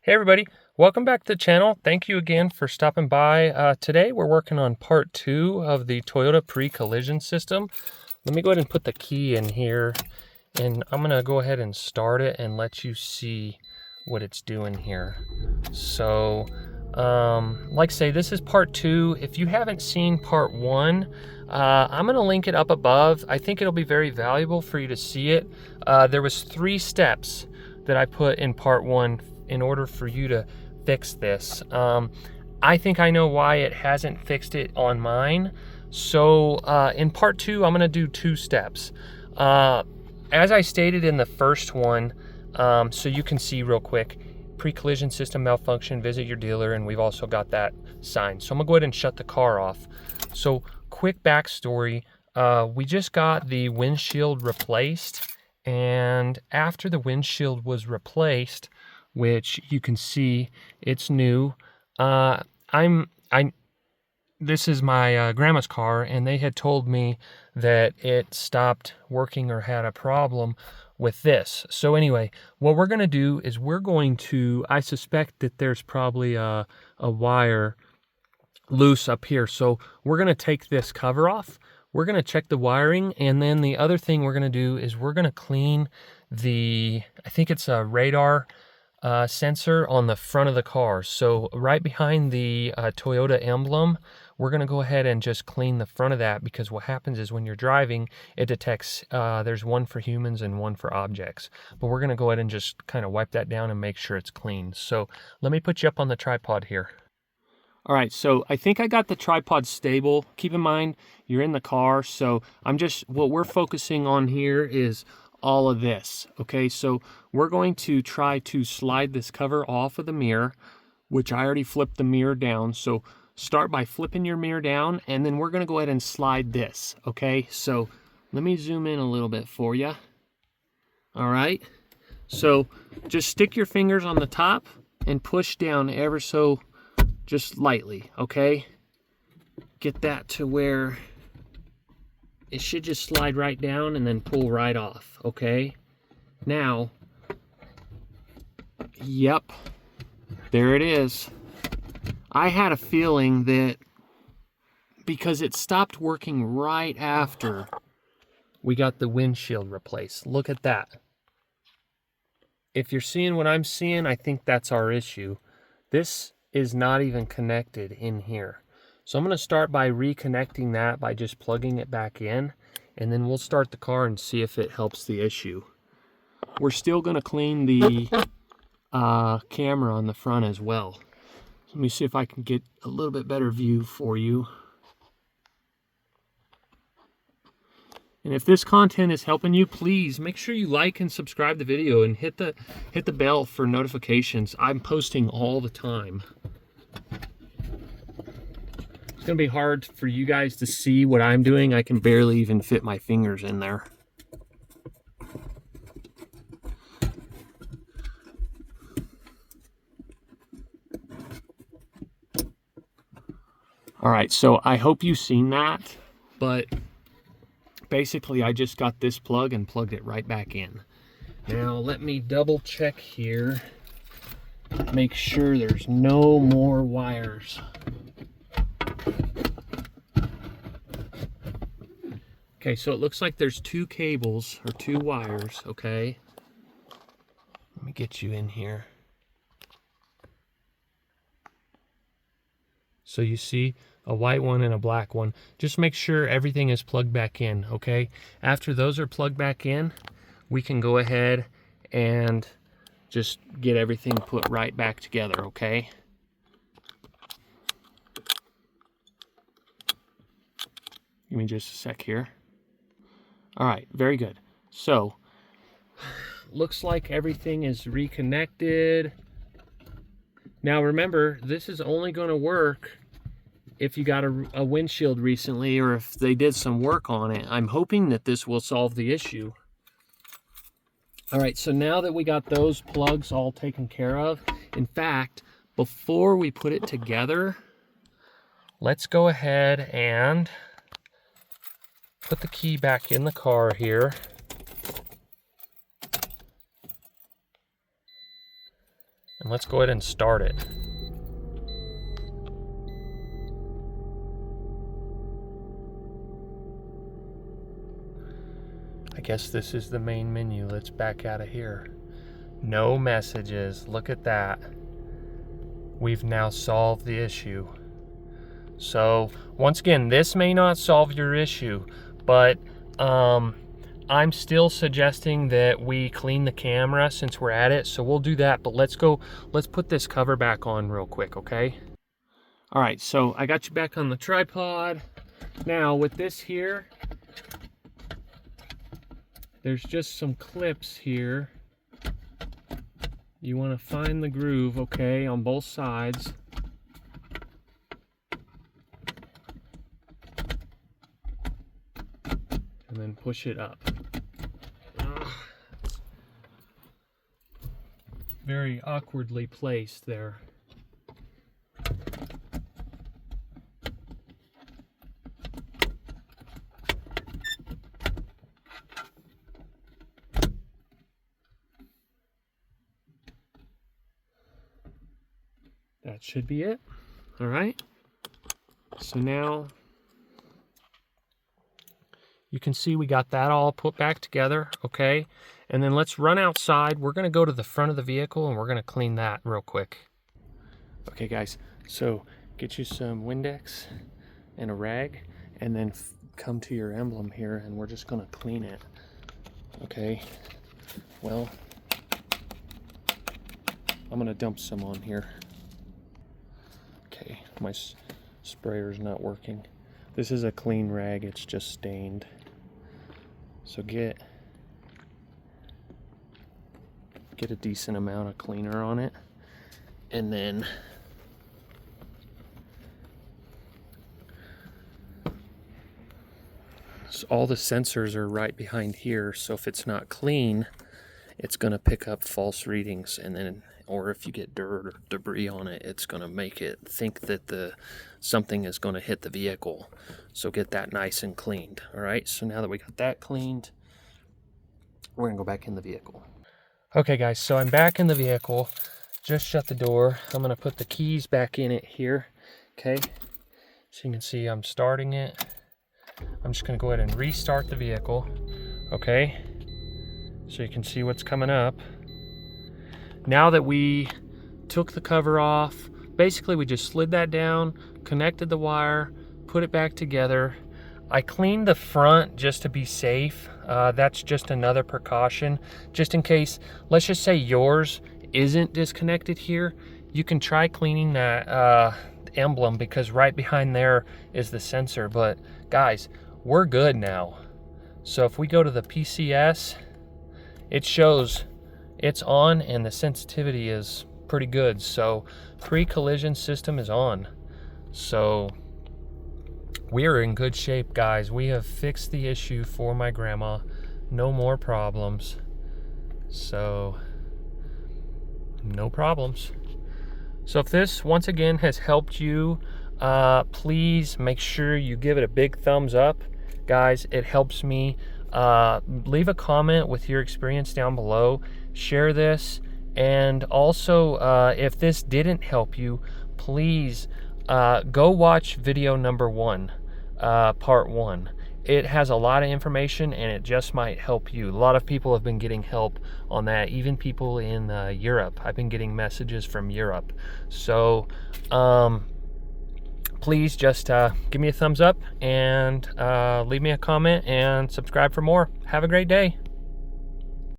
Hey everybody, welcome back to the channel. Thank you again for stopping by. Today we're working on part 2 of the Toyota pre-collision system. Let me go ahead and put the key in here and I'm gonna go ahead and start it and let you see what it's doing here. So, like I say, this is part 2. If you haven't seen part 1, I'm gonna link it up above. I think it'll be very valuable for you to see it. There was 3 steps that I put in part 1 in order for you to fix this. I think I know why it hasn't fixed it on mine. So in part 2, I'm gonna do 2 steps. As I stated in the first one, so you can see real quick, pre-collision system malfunction, visit your dealer, and we've also got that sign. So I'm gonna go ahead and shut the car off. So quick backstory, we just got the windshield replaced, and after the windshield was replaced, which you can see it's new. This is my grandma's car, and they had told me that it stopped working or had a problem with this. So anyway, what we're gonna do is I suspect that there's probably a wire loose up here. So we're gonna take this cover off. We're gonna check the wiring, and then the other thing we're gonna do is we're gonna clean I think it's a radar sensor on the front of the car. So right behind the Toyota emblem, we're going to go ahead and just clean the front of that, because what happens is when you're driving, it detects there's one for humans and one for objects. But we're going to go ahead and just kind of wipe that down and make sure it's clean. So let me put you up on the tripod here. All right, so I think I got the tripod stable. Keep in mind, you're in the car, so what we're focusing on here is all of this. Okay, so we're going to try to slide this cover off of the mirror, which I already flipped the mirror down. So start by flipping your mirror down, and then we're going to go ahead and slide this. Okay, so let me zoom in a little bit for you. All right, so just stick your fingers on the top and push down ever so just lightly. Okay, get that to where it should just slide right down and then pull right off. Okay, now, yep, there it is. I had a feeling that because it stopped working right after we got the windshield replaced. Look at that. If you're seeing what I'm seeing, I think that's our issue. This is not even connected in here. So I'm going to start by reconnecting that by just plugging it back in, and then we'll start the car and see if it helps the issue. We're still going to clean the camera on the front as well. Let me see if I can get a little bit better view for you. And if this content is helping you, please make sure you like and subscribe the video and hit the bell for notifications. I'm posting all the time. It's gonna be hard for you guys to see what I'm doing. I can barely even fit my fingers in there. All right, so I hope you've seen that, but basically I just got this plug and plugged it right back in. Now let me double check here, make sure there's no more wires. Okay, so it looks like there's 2 cables or 2 wires, okay? Let me get you in here. So you see a white one and a black one. Just make sure everything is plugged back in, okay? After those are plugged back in, we can go ahead and just get everything put right back together, okay? Give me just a sec here. All right, very good. So, looks like everything is reconnected. Now remember, this is only going to work if you got a windshield recently, or if they did some work on it. I'm hoping that this will solve the issue. All right, so now that we got those plugs all taken care of, in fact, before we put it together, let's go ahead and put the key back in the car here. And let's go ahead and start it. I guess this is the main menu. Let's back out of here. No messages. Look at that. We've now solved the issue. So once again, this may not solve your issue, but I'm still suggesting that we clean the camera since we're at it. So we'll do that, but let's put this cover back on real quick, okay? All right, so I got you back on the tripod. Now with this here, there's just some clips here. You want to find the groove, okay, on both sides. And then push it up. Very awkwardly placed there. That should be it. All right. So now you can see we got that all put back together, okay? And then let's run outside. We're gonna go to the front of the vehicle and we're gonna clean that real quick. Okay guys, so get you some Windex and a rag and then come to your emblem here and we're just gonna clean it, okay? Well, I'm gonna dump some on here. Okay, my sprayer's not working. This is a clean rag, it's just stained. So get a decent amount of cleaner on it, and then so all the sensors are right behind here, so if it's not clean, it's gonna pick up false readings, and then, or if you get dirt or debris on it, it's gonna make it think that something is gonna hit the vehicle. So get that nice and cleaned. All right, so now that we got that cleaned, we're gonna go back in the vehicle. Okay guys, so I'm back in the vehicle. Just shut the door. I'm gonna put the keys back in it here, okay? So you can see I'm starting it. I'm just gonna go ahead and restart the vehicle, okay? So you can see what's coming up. Now that we took the cover off, basically we just slid that down, connected the wire, put it back together. I cleaned the front just to be safe. That's just another precaution. Just in case, let's just say yours isn't disconnected here, you can try cleaning that emblem because right behind there is the sensor. But guys, we're good now. So if we go to the PCS, it shows it's on and the sensitivity is pretty good. So pre-collision system is on. So we're in good shape, guys. We have fixed the issue for my grandma. No more problems. So no problems. So if this once again has helped you, please make sure you give it a big thumbs up, guys. It helps me. Leave a comment with your experience down below. Share this, and also if this didn't help you, please go watch video number 1, part 1. It has a lot of information and it just might help you. A lot of people have been getting help on that, even people in Europe. I've been getting messages from Europe. So please just give me a thumbs up and leave me a comment and subscribe for more. Have a great day.